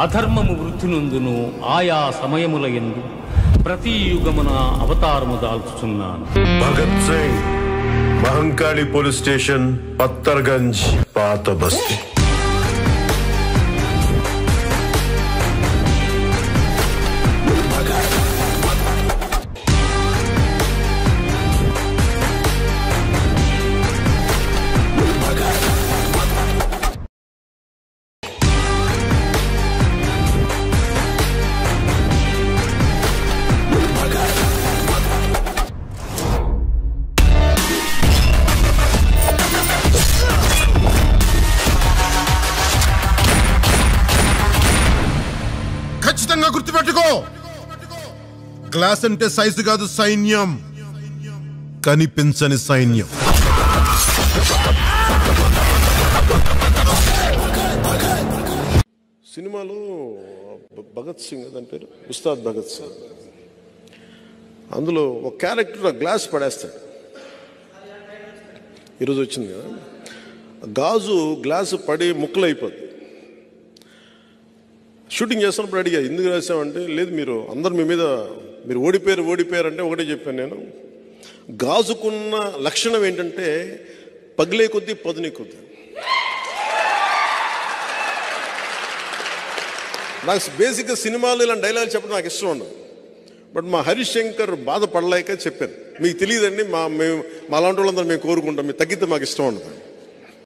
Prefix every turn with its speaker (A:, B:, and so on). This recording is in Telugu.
A: అధర్మము వృద్ధి నందును ఆయా సమయముల యందు ప్రతి యుగమున అవతారము దాల్చుచున్నాను.
B: భగత్ సింగ్, మహంకాళి పోలీస్ స్టేషన్, పత్తర్గంజ్, పాత బస్తీ.
C: ఖచ్చితంగా గుర్తుపెట్టుకో, గ్లాస్ అంటే సైజు కాదు, సైన్యం, కనిపించని సైన్యం.
D: సినిమాలో భగత్ సింగ్ దాని పేరు ఉస్తాద్ భగత్ సింగ్, అందులో ఒక క్యారెక్టర్ గ్లాస్ పడేస్తాడు. ఈరోజు వచ్చింది కదా, గాజు గ్లాసు పడి ముక్కలు అయిపోద్ది. షూటింగ్ చేస్తున్నప్పుడు అడిగా ఎందుకు రాసామంటే, లేదు మీరు అందరు మీ మీద మీరు ఓడిపోయారు అంటే ఒకటే చెప్పాను నేను, గాజుకున్న లక్షణం ఏంటంటే పగిలే కొద్దీ పదునే కొద్దీ. నాకు బేసిక్గా సినిమాలు ఇలాంటి డైలాగ్ చెప్పడం నాకు ఇష్టం ఉండదు. బట్ మా హరీష్ శంకర్ బాధపడలేక చెప్పాను, మీకు తెలియదండి, మా అలాంటి వాళ్ళందరూ మేము కోరుకుంటాం, మీరు తగ్గితే మాకు ఇష్టం ఉండదు.